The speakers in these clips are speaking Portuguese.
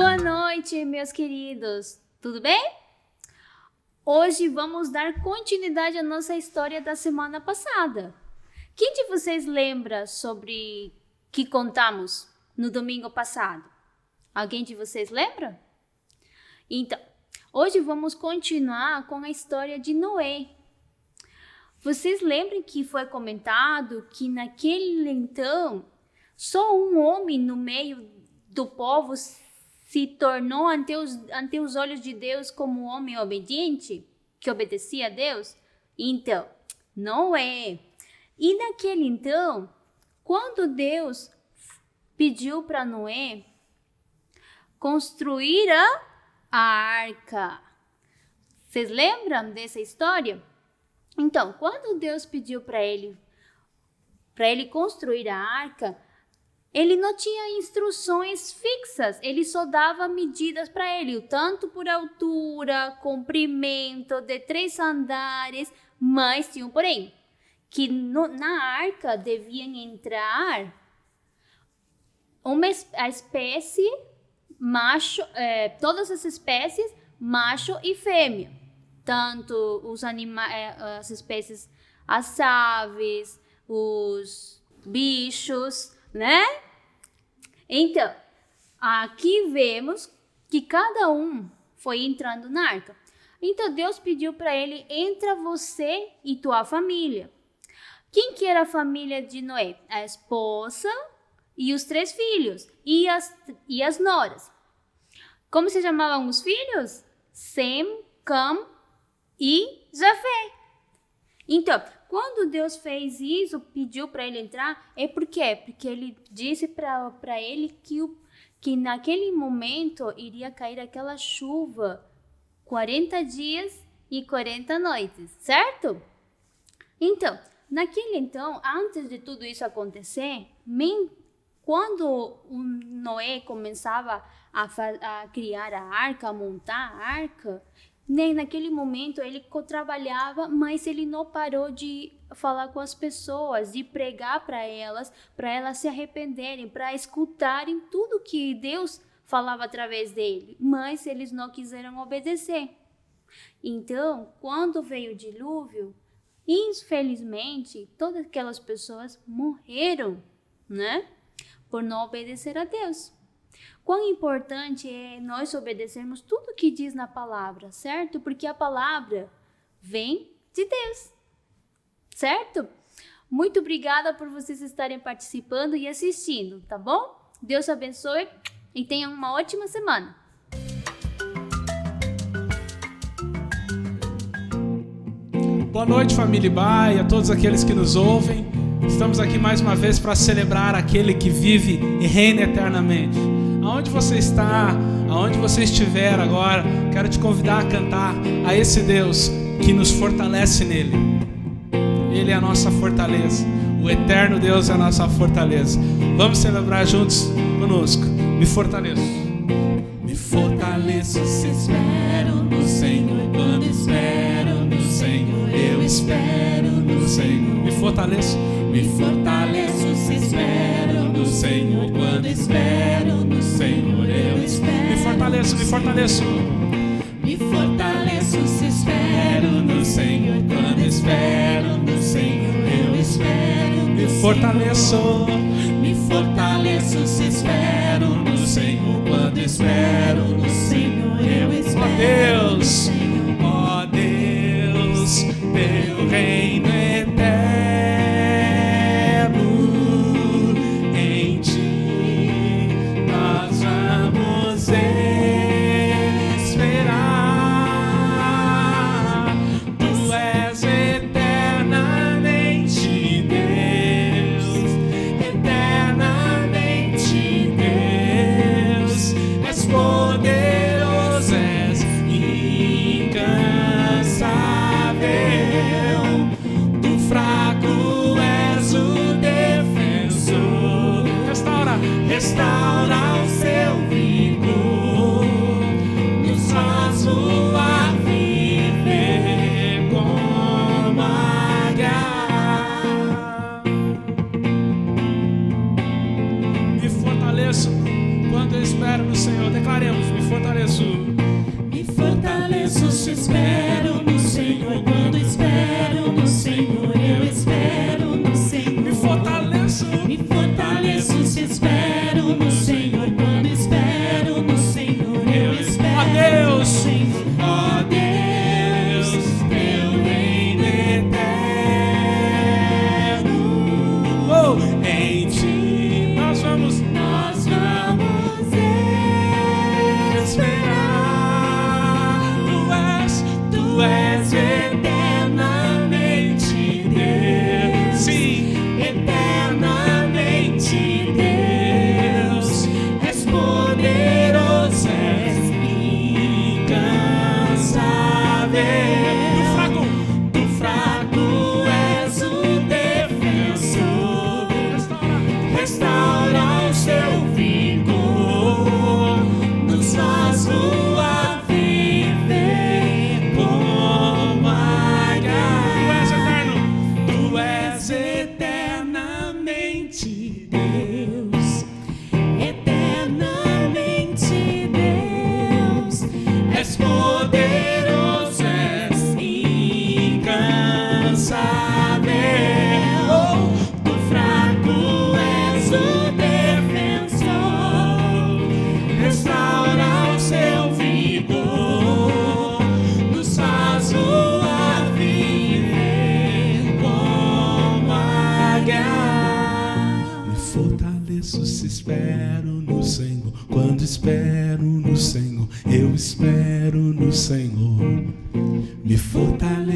Boa noite, meus queridos. Tudo bem? Hoje vamos dar continuidade à nossa história da semana passada. Quem de vocês lembra sobre que contamos no domingo passado? Alguém de vocês lembra? Então, hoje vamos continuar com a história de Noé. Vocês lembram que foi comentado que naquele então, só um homem no meio do povo se tornou ante os olhos de Deus como um homem obediente, que obedecia a Deus? Então, Noé. E naquele então, quando Deus pediu para Noé construir a arca, vocês lembram dessa história? Então, quando Deus pediu para ele construir a arca, ele não tinha instruções fixas, ele só dava medidas para ele, tanto por altura, comprimento, de 3 andares, mas tinha um porém, que na arca deviam entrar a espécie macho, todas as espécies, macho e fêmea, tanto os as espécies, as aves, os bichos, né? Então, aqui vemos que cada um foi entrando na arca. Então, Deus pediu para ele, entra você e tua família. Quem que era a família de Noé? A esposa e os 3 filhos e as noras. Como se chamavam os filhos? Sem, Cam e Jafé. Então, quando Deus fez isso, pediu para ele entrar, por quê? Porque ele disse para ele que naquele momento iria cair aquela chuva 40 dias e 40 noites, certo? Então, antes de tudo isso acontecer, quando o Noé começava a criar a arca, a montar a arca, naquele momento ele trabalhava, mas ele não parou de falar com as pessoas, de pregar para elas se arrependerem, para escutarem tudo que Deus falava através dele, mas eles não quiseram obedecer. Então, quando veio o dilúvio, infelizmente, todas aquelas pessoas morreram, né? Por não obedecer a Deus. Quão importante é nós obedecermos tudo que diz na palavra, certo? Porque a palavra vem de Deus, certo? Muito obrigada por vocês estarem participando e assistindo, tá bom? Deus abençoe e tenham uma ótima semana. Boa noite, família Ibai, a todos aqueles que nos ouvem. Estamos aqui mais uma vez para celebrar aquele que vive e reina eternamente. Aonde você está, aonde você estiver agora, quero te convidar a cantar a esse Deus que nos fortalece nele. Ele é a nossa fortaleza, o eterno Deus é a nossa fortaleza. Vamos celebrar juntos conosco. Me fortaleço. Me fortaleço se espero no Senhor. Quando espero no Senhor, eu espero no Senhor. Me fortaleço. Me fortaleço se espero no Senhor. Quando espero no Senhor, eu espero. Me fortaleço, me fortaleço. Me fortaleço se espero no Senhor. Quando espero no Senhor, eu espero. Me fortaleço. Me fortaleço se espero no Senhor. Quando espero no Senhor, eu espero. Ó Deus, teu reino eterno. Restaura o seu vigor, nos faz voar, viver como águia. Me fortaleço quando eu espero no Senhor. Declaremos.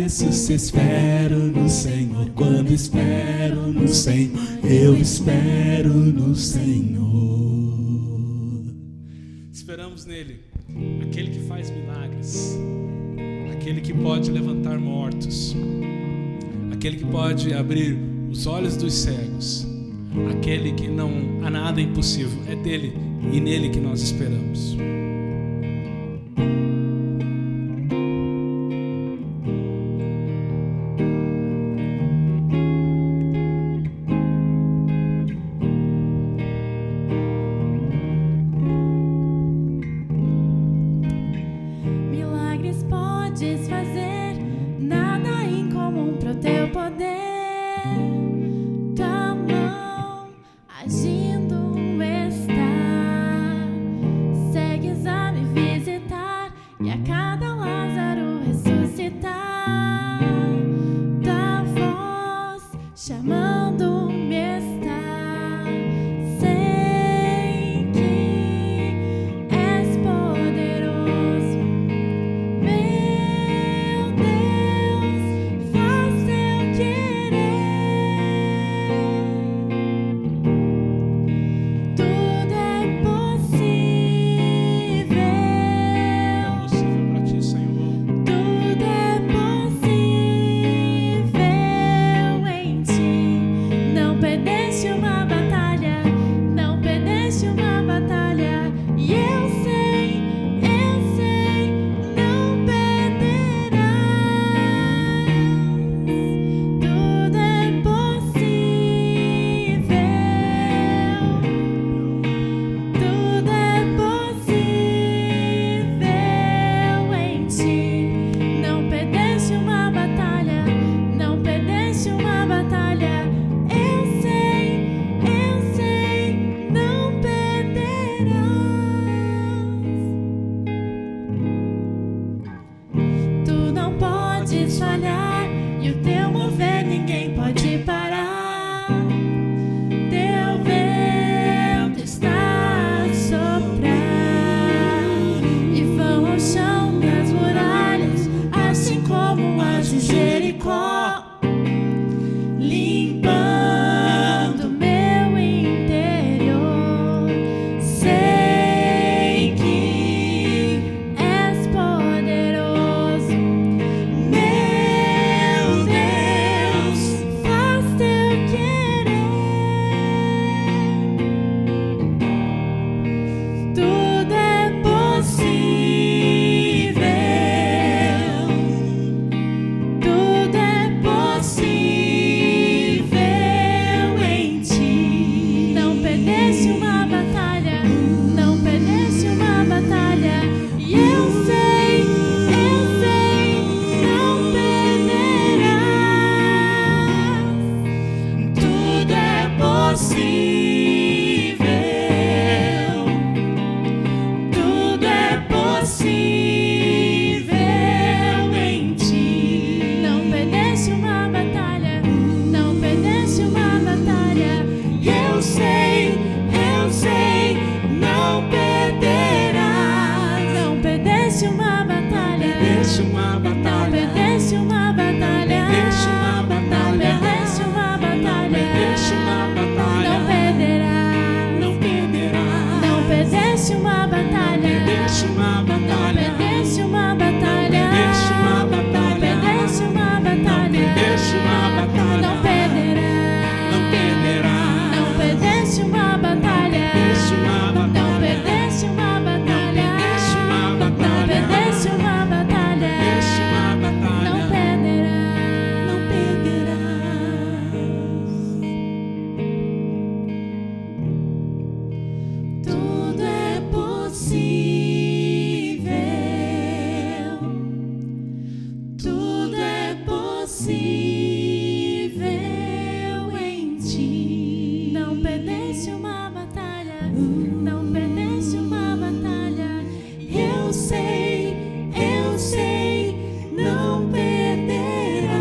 fortaleço se espero no Senhor. Quando espero no Senhor, eu espero no Senhor. Esperamos nele, aquele que faz milagres, aquele que pode levantar mortos, aquele que pode abrir os olhos dos cegos, aquele que não há nada impossível. É dele e nele que nós esperamos. Milagres podes fazer, nada incomum pro teu poder. Tua mão agindo está, segues a me visitar e a cada Lázaro ressuscitar. Tua voz chamando-me está, sei que és poderoso. Meu Deus, faz teu querer. Tudo é possível. É possível para ti, Senhor. Tudo é possível em ti. Não perdeste uma batalha, não perdeste uma batalha. E eu sei, não perderás. Tudo é possível. Tudo é possível em ti. Não perdeste uma batalha, não perdeste uma batalha. Eu sei, não perderás. Tu não podes falhar e o teu mover ninguém pode parar. Teu vento está a soprar e vão ao chão das muralhas, assim como as de Jericó, limpando meu interior. Sei que és poderoso. Meu Deus, faz teu querer. Tudo é possível. Tudo é possível em ti. Não perdeste uma batalha, não perdeste uma batalha. E eu sei, não perderás. Tudo é possível. Tudo é possível em ti. Não perdeste uma batalha, não perdeste uma batalha. E eu sei, não perderás. Não perdeste uma batalha, Perdeste uma não batalha, perdeste uma batalha, perdeste uma batalha, não perdeste uma batalha, perdeste uma batalha. não perderás. Não perderás. Não perdeste uma batalha, Perdeste uma não batalha, perdeste uma batalha, perdeste uma batalha, perdeste uma batalha, perdeste uma batalha. não perderás. Não perderás. Não perdeste uma batalha, Perdeste uma não batalha, perdeste uma batalha, perdeste uma não batalha, perdeste uma batalha, perdeste uma não batalha. perderás. Não perderás. Tudo é possível. Tudo é possível em ti. Não perdeste uma batalha, não perdeste uma batalha. Eu sei, não perderás.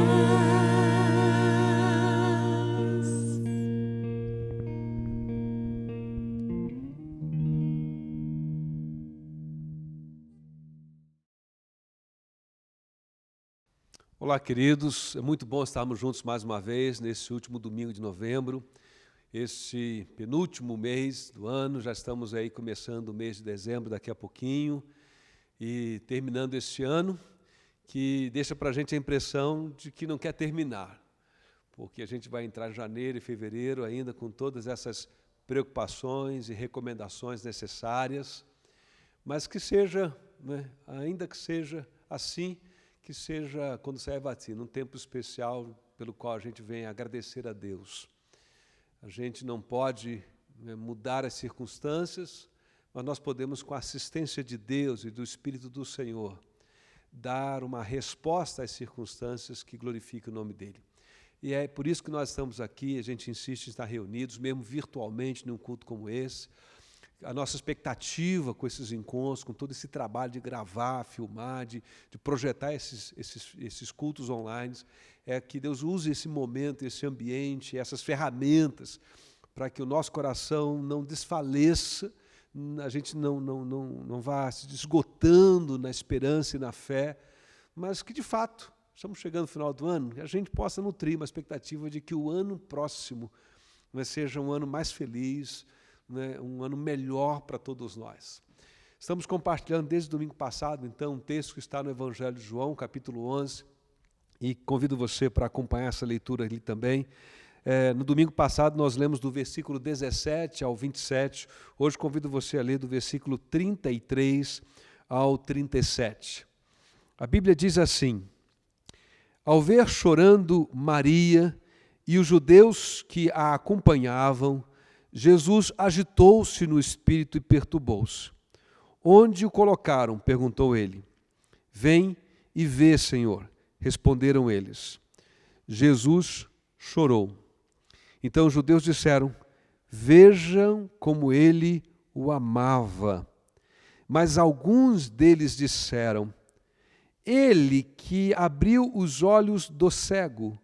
Olá, queridos. É muito bom estarmos juntos mais uma vez nesse último domingo de novembro, esse penúltimo mês do ano. Já estamos aí começando o mês de dezembro daqui a pouquinho e terminando este ano, que deixa para a gente a impressão de que não quer terminar, porque a gente vai entrar em janeiro e fevereiro ainda com todas essas preocupações e recomendações necessárias, mas que seja, né, ainda que seja assim, que seja, quando sair a vacina, um tempo especial pelo qual a gente vem agradecer a Deus. A gente não pode, né, mudar as circunstâncias, mas nós podemos, com a assistência de Deus e do Espírito do Senhor, dar uma resposta às circunstâncias que glorifiquem o nome dEle. E é por isso que nós estamos aqui, a gente insiste em estar reunidos, mesmo virtualmente, num culto como esse. A nossa expectativa com esses encontros, com todo esse trabalho de gravar, filmar, de projetar esses cultos online, é que Deus use esse momento, esse ambiente, essas ferramentas, para que o nosso coração não desfaleça, a gente não vá se esgotando na esperança e na fé, mas que, de fato, estamos chegando no final do ano, a gente possa nutrir uma expectativa de que o ano próximo, né, seja um ano mais feliz, né, um ano melhor para todos nós. Estamos compartilhando desde o domingo passado, então, um texto que está no Evangelho de João, capítulo 11, e convido você para acompanhar essa leitura ali também. No domingo passado nós lemos do versículo 17 ao 27, hoje convido você a ler do versículo 33 ao 37. A Bíblia diz assim: ao ver chorando Maria e os judeus que a acompanhavam, Jesus agitou-se no espírito e perturbou-se. Onde o colocaram? Perguntou ele. Vem e vê, Senhor, responderam eles. Jesus chorou. Então os judeus disseram: vejam como ele o amava. Mas alguns deles disseram: ele que abriu os olhos do cego,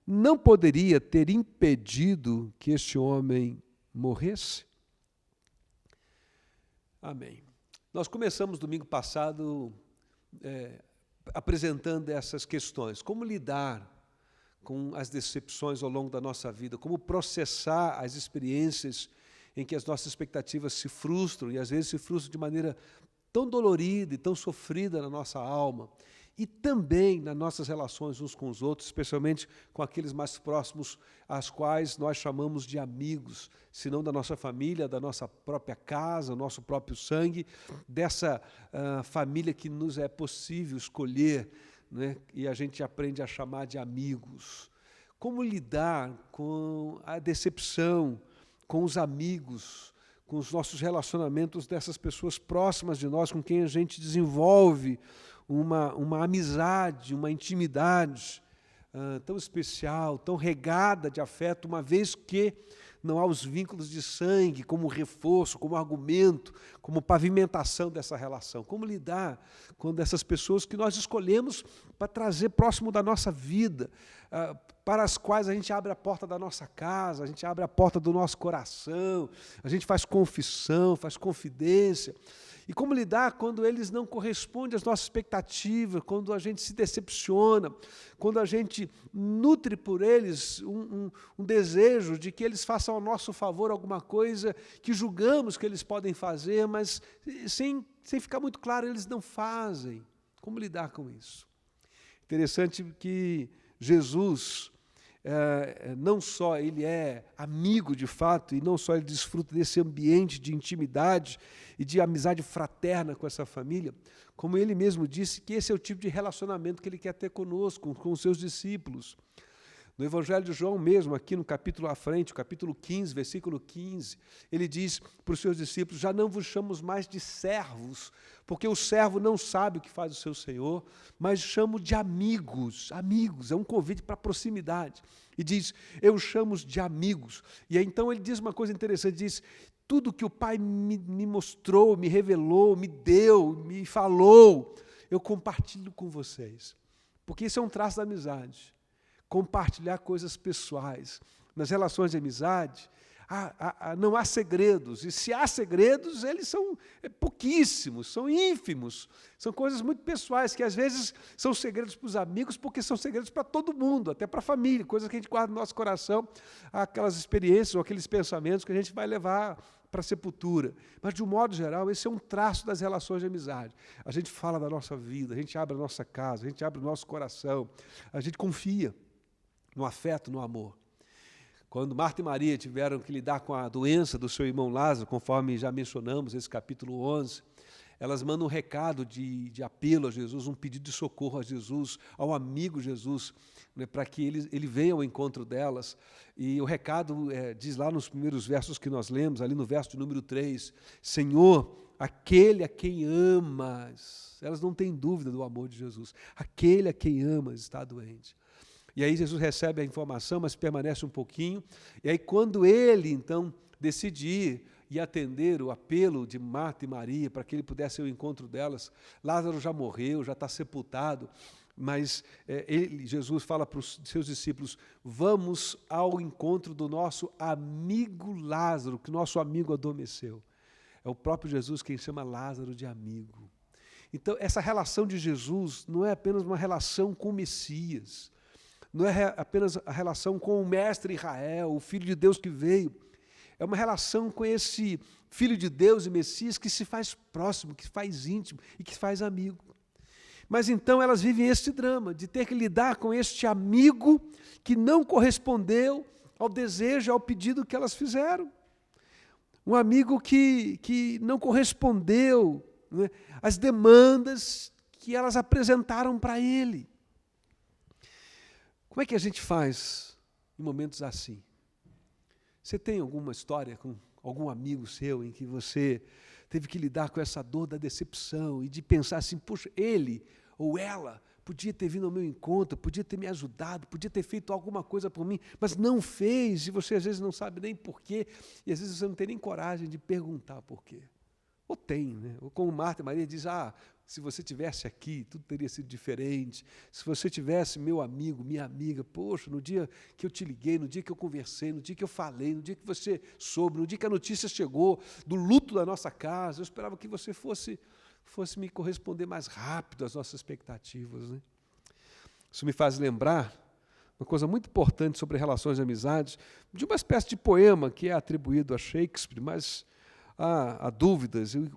não poderia ter impedido que este homem morresse? Amém. Nós começamos domingo passado apresentando essas questões. Como lidar com as decepções ao longo da nossa vida? Como processar as experiências em que as nossas expectativas se frustram, e às vezes se frustram de maneira tão dolorida e tão sofrida na nossa alma, e também nas nossas relações uns com os outros, especialmente com aqueles mais próximos, às quais nós chamamos de amigos, se não da nossa família, da nossa própria casa, nosso próprio sangue, dessa família que nos é possível escolher, né, e a gente aprende a chamar de amigos. Como lidar com a decepção, com os amigos, com os nossos relacionamentos dessas pessoas próximas de nós, com quem a gente desenvolve uma amizade, uma intimidade tão especial, tão regada de afeto, uma vez que não há os vínculos de sangue como reforço, como argumento, como pavimentação dessa relação. Como lidar com essas pessoas que nós escolhemos para trazer próximo da nossa vida, para as quais a gente abre a porta da nossa casa, a gente abre a porta do nosso coração, a gente faz confissão, faz confidência. E como lidar quando eles não correspondem às nossas expectativas, quando a gente se decepciona, quando a gente nutre por eles um desejo de que eles façam ao nosso favor alguma coisa que julgamos que eles podem fazer, mas sem ficar muito claro, eles não fazem. Como lidar com isso? Interessante que Jesus, não só ele é amigo de fato, e não só ele desfruta desse ambiente de intimidade e de amizade fraterna com essa família, como ele mesmo disse que esse é o tipo de relacionamento que ele quer ter conosco, com os seus discípulos. No Evangelho de João mesmo, aqui no capítulo à frente, o capítulo 15, versículo 15, ele diz para os seus discípulos: já não vos chamo mais de servos, porque o servo não sabe o que faz o seu senhor, mas chamo de amigos. Amigos, é um convite para a proximidade. E diz: eu chamo de amigos. E aí, então ele diz uma coisa interessante, diz: tudo que o Pai me mostrou, me revelou, me deu, me falou, eu compartilho com vocês. Porque isso é um traço da amizade. Compartilhar coisas pessoais. Nas relações de amizade, Não há segredos, e se há segredos, eles são pouquíssimos, são ínfimos, são coisas muito pessoais, que às vezes são segredos para os amigos, porque são segredos para todo mundo, até para a família, coisas que a gente guarda no nosso coração, aquelas experiências ou aqueles pensamentos que a gente vai levar para a sepultura. Mas, de um modo geral, esse é um traço das relações de amizade. A gente fala da nossa vida, a gente abre a nossa casa, a gente abre o nosso coração, a gente confia no afeto, no amor. Quando Marta e Maria tiveram que lidar com a doença do seu irmão Lázaro, conforme já mencionamos nesse capítulo 11, elas mandam um recado de apelo a Jesus, um pedido de socorro a Jesus, ao amigo Jesus, né, para que ele venha ao encontro delas. E o recado diz lá nos primeiros versos que nós lemos, ali no verso de número 3, Senhor, aquele a quem amas. Elas não têm dúvida do amor de Jesus. Aquele a quem amas está doente. E aí Jesus recebe a informação, mas permanece um pouquinho. E aí quando ele, então, decide ir e atender o apelo de Marta e Maria para que ele pudesse ir ao encontro delas, Lázaro já morreu, já está sepultado, mas Jesus fala para os seus discípulos, vamos ao encontro do nosso amigo Lázaro, que nosso amigo adormeceu. É o próprio Jesus quem chama Lázaro de amigo. Então, essa relação de Jesus não é apenas uma relação com o Messias, não é apenas a relação com o mestre Israel, o Filho de Deus que veio. É uma relação com esse Filho de Deus e Messias que se faz próximo, que se faz íntimo e que se faz amigo. Mas então elas vivem este drama de ter que lidar com este amigo que não correspondeu ao desejo, ao pedido que elas fizeram. Um amigo que não correspondeu, né, às demandas que elas apresentaram para ele. Como é que a gente faz em momentos assim? Você tem alguma história com algum amigo seu em que você teve que lidar com essa dor da decepção e de pensar assim, puxa, ele ou ela podia ter vindo ao meu encontro, podia ter me ajudado, podia ter feito alguma coisa por mim, mas não fez, e você às vezes não sabe nem porquê, e às vezes você não tem nem coragem de perguntar porquê. Ou tem, né? Ou como Marta e Maria diz, se você tivesse aqui, tudo teria sido diferente. Se você tivesse meu amigo, minha amiga, poxa, no dia que eu te liguei, no dia que eu conversei, no dia que eu falei, no dia que você soube, no dia que a notícia chegou do luto da nossa casa, eu esperava que você fosse me corresponder mais rápido às nossas expectativas, né? Isso me faz lembrar uma coisa muito importante sobre relações de amizade, de uma espécie de poema que é atribuído a Shakespeare, mas há dúvidas, e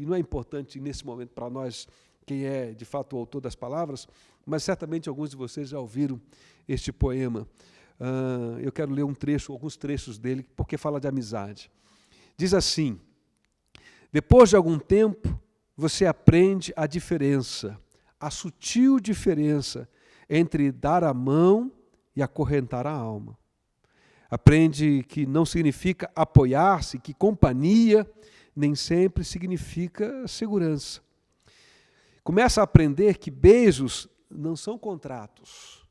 não é importante nesse momento para nós quem é de fato o autor das palavras, mas certamente alguns de vocês já ouviram este poema. Eu quero ler alguns trechos dele, porque fala de amizade. Diz assim, depois de algum tempo, você aprende a diferença, a sutil diferença entre dar a mão e acorrentar a alma. Aprende que não significa apoiar-se, que companhia nem sempre significa segurança. Começa a aprender que beijos não são contratos,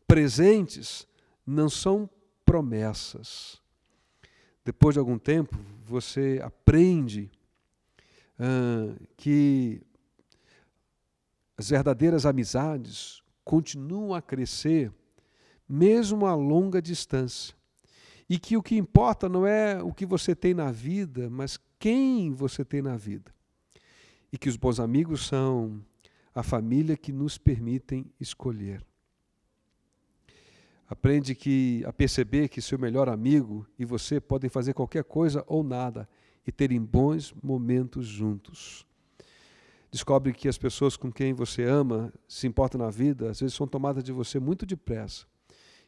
presentes não são promessas. Depois de algum tempo, você aprende que as verdadeiras amizades continuam a crescer mesmo a longa distância. E que o que importa não é o que você tem na vida, mas quem você tem na vida. E que os bons amigos são a família que nos permitem escolher. Aprende a perceber que seu melhor amigo e você podem fazer qualquer coisa ou nada e terem bons momentos juntos. Descobre que as pessoas com quem você ama, se importa na vida, às vezes são tomadas de você muito depressa.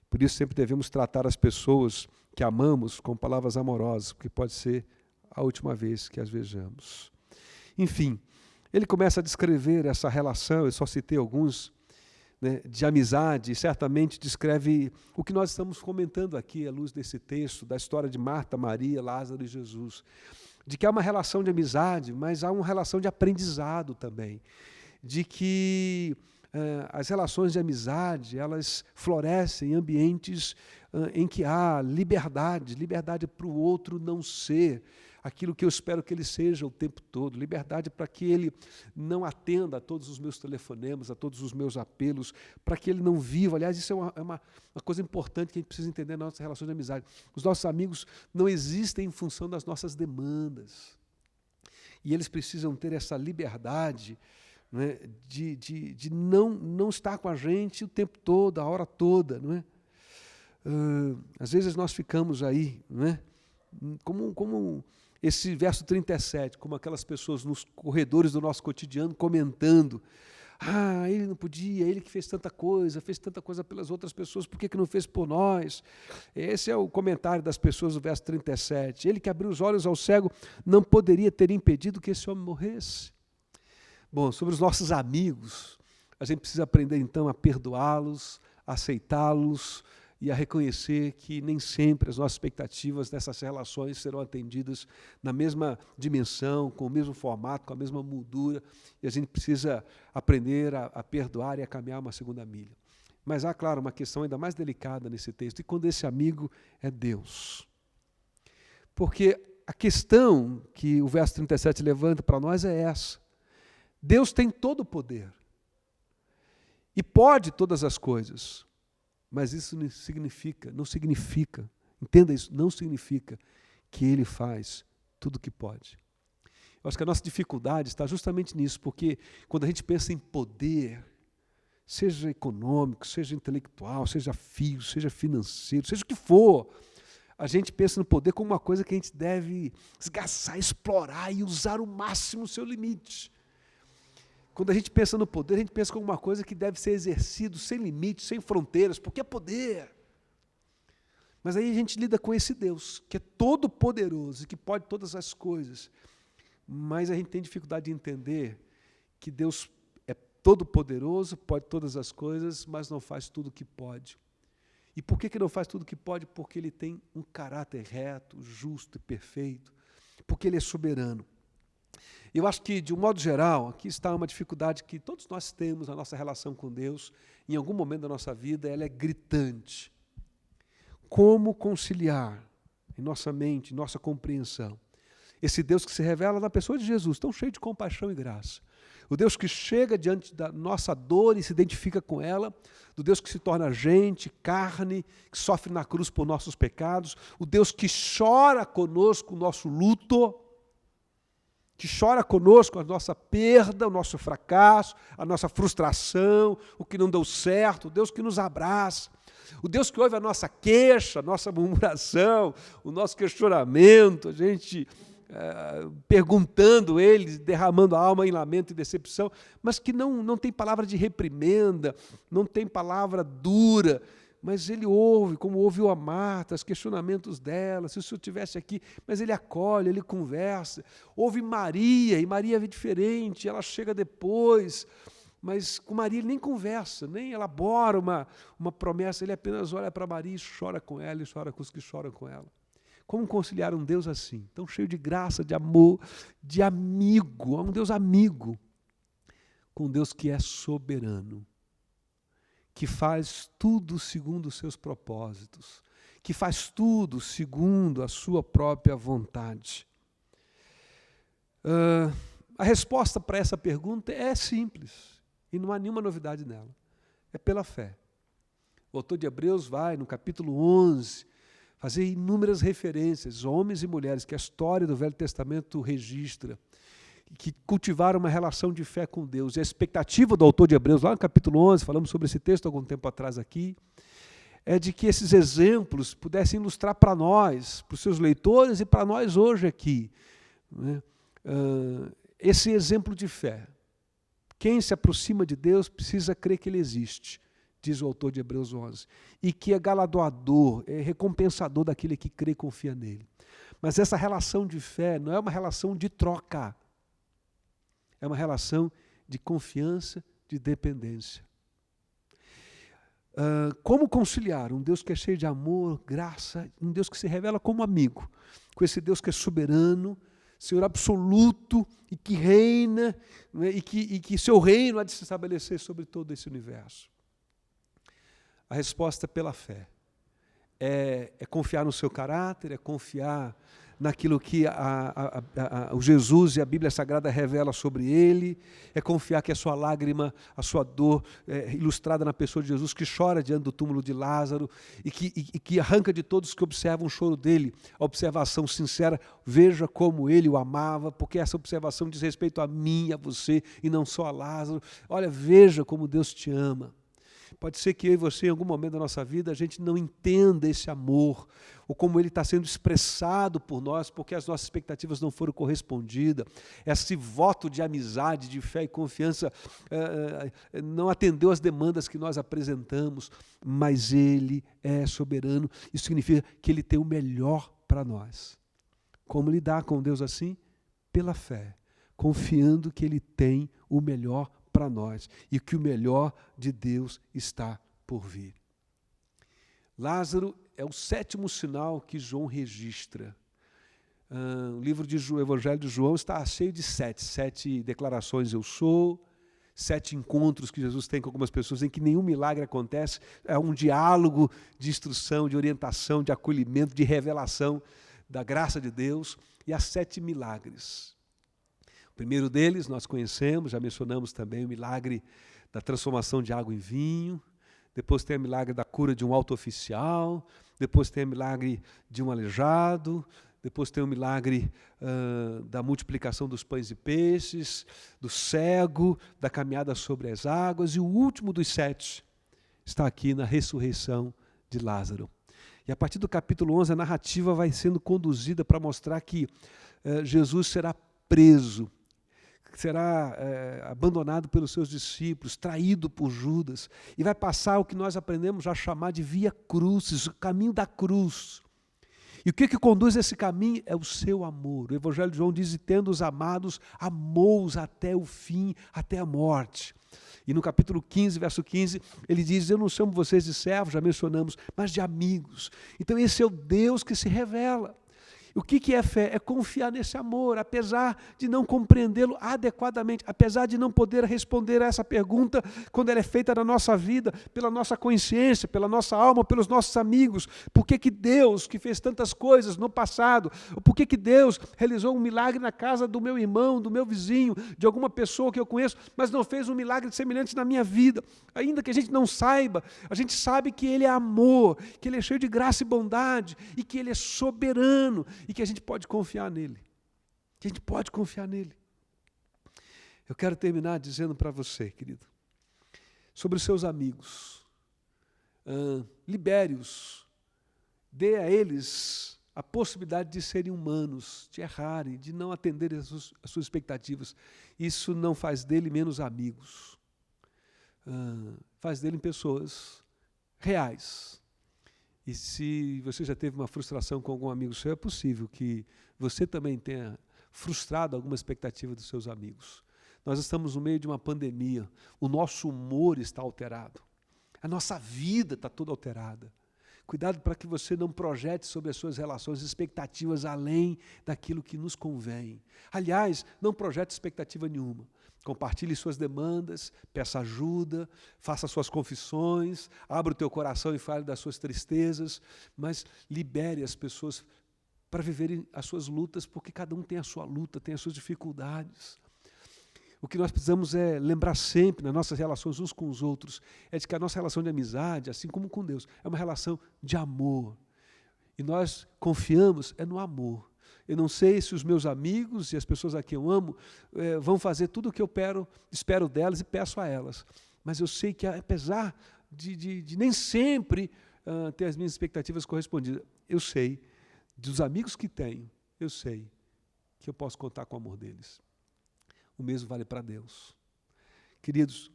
Por isso sempre devemos tratar as pessoas que amamos com palavras amorosas, porque pode ser a última vez que as vejamos. Enfim, ele começa a descrever essa relação, eu só citei alguns, né, de amizade, e certamente descreve o que nós estamos comentando aqui à luz desse texto, da história de Marta, Maria, Lázaro e Jesus. De que há uma relação de amizade, mas há uma relação de aprendizado também. De que as relações de amizade, elas florescem em ambientes em que há liberdade para o outro não ser aquilo que eu espero que ele seja o tempo todo, liberdade para que ele não atenda a todos os meus telefonemas, a todos os meus apelos, para que ele não viva. Aliás, isso é uma coisa importante que a gente precisa entender nas nossas relações de amizade. Os nossos amigos não existem em função das nossas demandas. E eles precisam ter essa liberdade, né, de não estar com a gente o tempo todo, a hora toda. Não é? Às vezes nós ficamos aí, não é? Como esse verso 37, como aquelas pessoas nos corredores do nosso cotidiano comentando: ele não podia, ele que fez tanta coisa pelas outras pessoas, por que não fez por nós? Esse é o comentário das pessoas do verso 37. Ele que abriu os olhos ao cego não poderia ter impedido que esse homem morresse. Bom, sobre os nossos amigos, a gente precisa aprender então a perdoá-los, a aceitá-los e a reconhecer que nem sempre as nossas expectativas dessas relações serão atendidas na mesma dimensão, com o mesmo formato, com a mesma moldura, e a gente precisa aprender a perdoar e a caminhar uma segunda milha. Mas há, claro, uma questão ainda mais delicada nesse texto, e quando esse amigo é Deus. Porque a questão que o verso 37 levanta para nós é essa: Deus tem todo o poder e pode todas as coisas. Mas isso não significa, entenda isso, não significa que Ele faz tudo o que pode. Eu acho que a nossa dificuldade está justamente nisso, porque quando a gente pensa em poder, seja econômico, seja intelectual, seja físico, seja financeiro, seja o que for, a gente pensa no poder como uma coisa que a gente deve esgaçar, explorar e usar o máximo o seu limite. Quando a gente pensa no poder, a gente pensa como uma coisa que deve ser exercido sem limites, sem fronteiras, porque é poder. Mas aí a gente lida com esse Deus, que é todo poderoso e que pode todas as coisas. Mas a gente tem dificuldade de entender que Deus é todo poderoso, pode todas as coisas, mas não faz tudo o que pode. E por que não faz tudo o que pode? Porque Ele tem um caráter reto, justo e perfeito, porque Ele é soberano. Eu acho que, de um modo geral, aqui está uma dificuldade que todos nós temos na nossa relação com Deus, em algum momento da nossa vida, ela é gritante. Como conciliar em nossa mente, em nossa compreensão, esse Deus que se revela na pessoa de Jesus, tão cheio de compaixão e graça, o Deus que chega diante da nossa dor e se identifica com ela, do Deus que se torna gente, carne, que sofre na cruz por nossos pecados, o Deus que chora conosco o nosso luto, que chora conosco a nossa perda, o nosso fracasso, a nossa frustração, o que não deu certo, o Deus que nos abraça, o Deus que ouve a nossa queixa, a nossa murmuração, o nosso questionamento, a gente perguntando Ele, derramando a alma em lamento e decepção, mas que não tem palavra de reprimenda, não tem palavra dura, mas Ele ouve, como ouviu a Marta, os questionamentos dela, se o Senhor estivesse aqui, mas Ele acolhe, Ele conversa. Ouve Maria, e Maria é diferente, ela chega depois, mas com Maria Ele nem conversa, nem elabora uma promessa, Ele apenas olha para Maria e chora com ela, e chora com os que choram com ela. Como conciliar um Deus assim, tão cheio de graça, de amor, de amigo, um Deus amigo, com um Deus que é soberano, que faz tudo segundo os seus propósitos, que faz tudo segundo a sua própria vontade? A resposta para essa pergunta é simples, e não há nenhuma novidade nela. É pela fé. O autor de Hebreus vai, no capítulo 11, fazer inúmeras referências, homens e mulheres, que a história do Velho Testamento registra, que cultivaram uma relação de fé com Deus. E a expectativa do autor de Hebreus, lá no capítulo 11, falamos sobre esse texto algum tempo atrás aqui, é de que esses exemplos pudessem ilustrar para nós, para os seus leitores e para nós hoje aqui, né, esse exemplo de fé. Quem se aproxima de Deus precisa crer que Ele existe, diz o autor de Hebreus 11, e que é galardoador, é recompensador daquele que crê e confia nele. Mas essa relação de fé não é uma relação de troca, é uma relação de confiança, de dependência. Como conciliar um Deus que é cheio de amor, graça, um Deus que se revela como amigo, com esse Deus que é soberano, Senhor absoluto e que reina, não é? e que seu reino há de se estabelecer sobre todo esse universo. A resposta é pela fé. É confiar no seu caráter, é confiar naquilo que o Jesus e a Bíblia Sagrada revela sobre ele, é confiar que a sua lágrima, a sua dor, ilustrada na pessoa de Jesus, que chora diante do túmulo de Lázaro, e que arranca de todos que observam o choro dele, a observação sincera, veja como ele o amava, porque essa observação diz respeito a mim, a você, e não só a Lázaro. Olha, veja como Deus te ama. Pode ser que eu e você, em algum momento da nossa vida, a gente não entenda esse amor, ou como ele está sendo expressado por nós, porque as nossas expectativas não foram correspondidas. Esse voto de amizade, de fé e confiança não atendeu às demandas que nós apresentamos, mas ele é soberano. Isso significa que ele tem o melhor para nós. Como lidar com Deus assim? Pela fé, confiando que ele tem o melhor para nós e que o melhor de Deus está por vir. Lázaro é o 7º sinal que João registra. O livro o Evangelho de João está cheio de 7 declarações eu sou, 7 encontros que Jesus tem com algumas pessoas em que nenhum milagre acontece, é um diálogo de instrução, de orientação, de acolhimento, de revelação da graça de Deus, e há 7 milagres. O primeiro deles nós conhecemos, já mencionamos também o milagre da transformação de água em vinho, depois tem o milagre da cura de um alto oficial, depois tem o milagre de um aleijado, depois tem o milagre da multiplicação dos pães e peixes, do cego, da caminhada sobre as águas, e o último dos 7 está aqui na ressurreição de Lázaro. E a partir do capítulo 11 a narrativa vai sendo conduzida para mostrar que Jesus será preso, será abandonado pelos seus discípulos, traído por Judas, e vai passar o que nós aprendemos a chamar de via crucis, o caminho da cruz. E o que conduz esse caminho é o seu amor. O Evangelho de João diz, e tendo-os amados, amou-os até o fim, até a morte. E no capítulo 15, verso 15, ele diz, eu não chamo vocês de servos, já mencionamos, mas de amigos. Então esse é o Deus que se revela. O que é fé? É confiar nesse amor, apesar de não compreendê-lo adequadamente, apesar de não poder responder a essa pergunta quando ela é feita na nossa vida, pela nossa consciência, pela nossa alma, pelos nossos amigos. Por que Deus, que fez tantas coisas no passado, por que Deus realizou um milagre na casa do meu irmão, do meu vizinho, de alguma pessoa que eu conheço, mas não fez um milagre semelhante na minha vida? Ainda que a gente não saiba, a gente sabe que Ele é amor, que Ele é cheio de graça e bondade, e que Ele é soberano, e que a gente pode confiar nele. Que a gente pode confiar nele. Eu quero terminar dizendo para você, querido, sobre os seus amigos. Libere-os. Dê a eles a possibilidade de serem humanos, de errarem, de não atenderem às suas expectativas. Isso não faz dele menos amigos. Faz dele pessoas reais. E se você já teve uma frustração com algum amigo seu, é possível que você também tenha frustrado alguma expectativa dos seus amigos. Nós estamos no meio de uma pandemia, o nosso humor está alterado, a nossa vida está toda alterada. Cuidado para que você não projete sobre as suas relações expectativas além daquilo que nos convém. Aliás, não projete expectativa nenhuma. Compartilhe suas demandas, peça ajuda, faça suas confissões, abra o teu coração e fale das suas tristezas, mas libere as pessoas para viverem as suas lutas, porque cada um tem a sua luta, tem as suas dificuldades. O que nós precisamos é lembrar sempre, nas nossas relações uns com os outros, é de que a nossa relação de amizade, assim como com Deus, é uma relação de amor. E nós confiamos no amor. Eu não sei se os meus amigos e as pessoas a quem eu amo vão fazer tudo o que eu espero delas e peço a elas. Mas eu sei que, apesar de nem sempre ter as minhas expectativas correspondidas, eu sei, dos amigos que tenho, eu sei que eu posso contar com o amor deles. O mesmo vale para Deus. Queridos,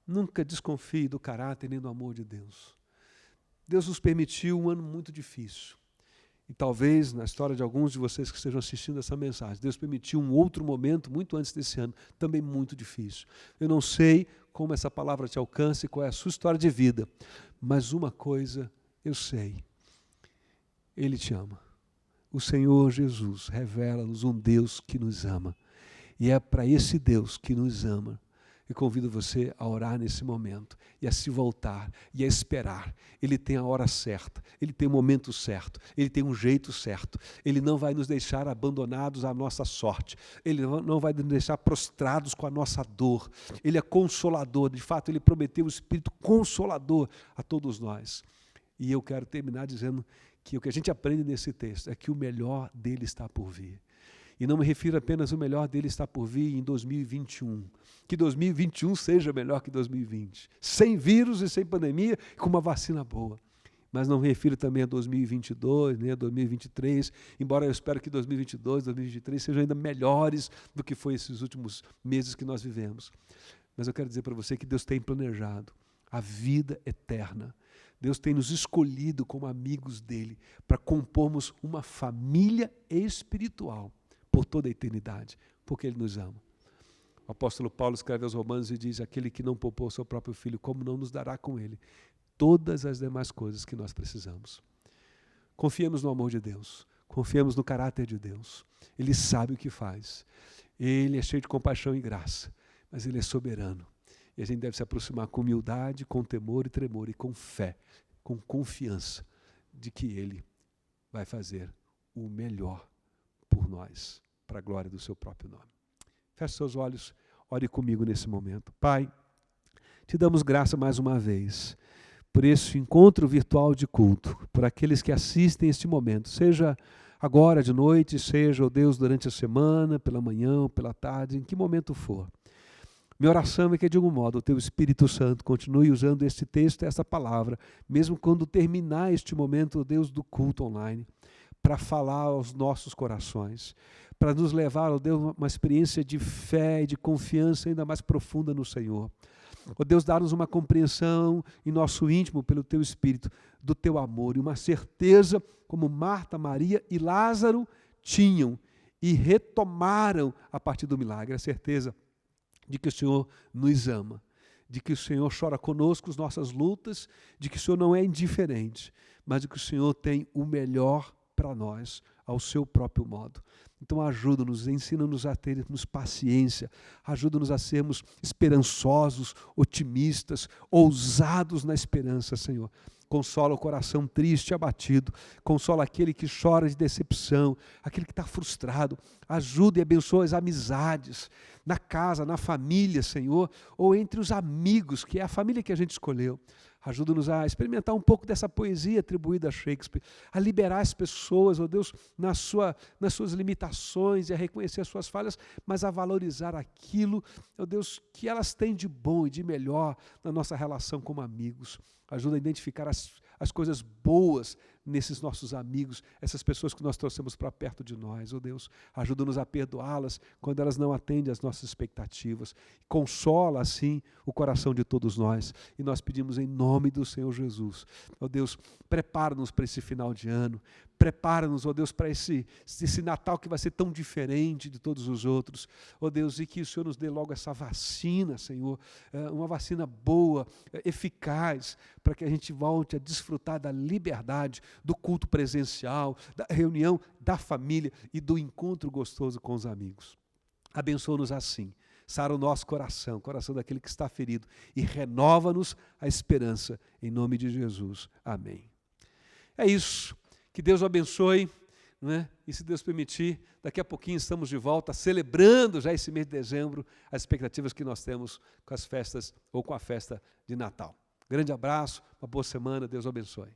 nunca desconfie do caráter nem do amor de Deus. Deus nos permitiu um ano muito difícil. E talvez, na história de alguns de vocês que estejam assistindo essa mensagem, Deus permitiu um outro momento, muito antes desse ano, também muito difícil. Eu não sei como essa palavra te alcança e qual é a sua história de vida, mas uma coisa eu sei. Ele te ama. o Senhor Jesus revela-nos um Deus que nos ama. E é para esse Deus que nos ama. Eu convido você a orar nesse momento e a se voltar e a esperar. Ele tem a hora certa, Ele tem o momento certo, Ele tem um jeito certo. Ele não vai nos deixar abandonados à nossa sorte. Ele não vai nos deixar prostrados com a nossa dor. Ele é consolador. De fato, Ele prometeu o Espírito Consolador a todos nós. E eu quero terminar dizendo que o que a gente aprende nesse texto é que o melhor dele está por vir. E não me refiro apenas ao melhor dele está por vir em 2021. Que 2021 seja melhor que 2020. Sem vírus e sem pandemia, com uma vacina boa. Mas não me refiro também a 2022, nem a 2023, embora eu espero que 2022, 2023 sejam ainda melhores do que foi esses últimos meses que nós vivemos. Mas eu quero dizer para você que Deus tem planejado a vida eterna. Deus tem nos escolhido como amigos dele para compormos uma família espiritual por toda a eternidade, porque Ele nos ama. O apóstolo Paulo escreve aos Romanos e diz: aquele que não poupou seu próprio filho, como não nos dará com Ele todas as demais coisas que nós precisamos? Confiemos no amor de Deus, confiemos no caráter de Deus. Ele sabe o que faz. Ele é cheio de compaixão e graça, mas Ele é soberano. E a gente deve se aproximar com humildade, com temor e tremor e com fé, com confiança de que Ele vai fazer o melhor por nós, para a glória do seu próprio nome. Feche seus olhos, ore comigo nesse momento. Pai, te damos graça mais uma vez por esse encontro virtual de culto, por aqueles que assistem este momento, seja agora de noite, seja, ó Deus, durante a semana, pela manhã, pela tarde, em que momento for. Minha oração é que, de algum modo, o Teu Espírito Santo continue usando este texto, essa palavra, mesmo quando terminar este momento, ó Deus, do culto online, para falar aos nossos corações, para nos levar, ó Deus, a uma experiência de fé e de confiança ainda mais profunda no Senhor. Ó Deus, dá-nos uma compreensão em nosso íntimo, pelo Teu Espírito, do Teu amor, e uma certeza, como Marta, Maria e Lázaro tinham e retomaram a partir do milagre, a certeza de que o Senhor nos ama, de que o Senhor chora conosco as nossas lutas, de que o Senhor não é indiferente, mas de que o Senhor tem o melhor para nós, ao seu próprio modo. Então ajuda-nos, ensina-nos a termos paciência, ajuda-nos a sermos esperançosos, otimistas, ousados na esperança, Senhor. Consola o coração triste e abatido, consola aquele que chora de decepção, aquele que está frustrado. Ajuda e abençoa as amizades, na casa, na família, Senhor, ou entre os amigos, que é a família que a gente escolheu. Ajuda-nos a experimentar um pouco dessa poesia atribuída a Shakespeare, a liberar as pessoas, ó Deus, nas suas limitações e a reconhecer as suas falhas, mas a valorizar aquilo, ó Deus, que elas têm de bom e de melhor na nossa relação como amigos. Ajuda a identificar as coisas boas nesses nossos amigos, essas pessoas que nós trouxemos para perto de nós, ó Deus. Ajuda-nos a perdoá-las quando elas não atendem às nossas expectativas. Consola, assim, o coração de todos nós. E nós pedimos em nome do Senhor Jesus. Ó Deus, prepara-nos para esse final de ano. Prepara-nos, ó Deus, para esse Natal que vai ser tão diferente de todos os outros. Ó Deus, e que o Senhor nos dê logo essa vacina, Senhor, uma vacina boa, eficaz, para que a gente volte a desfrutar da liberdade, do culto presencial, da reunião da família e do encontro gostoso com os amigos. Abençoa-nos assim, sara o nosso coração, o coração daquele que está ferido, e renova-nos a esperança, em nome de Jesus. Amém. É isso. Que Deus o abençoe, não é? E se Deus permitir, daqui a pouquinho estamos de volta, celebrando já esse mês de dezembro, as expectativas que nós temos com as festas ou com a festa de Natal. Grande abraço, uma boa semana, Deus o abençoe.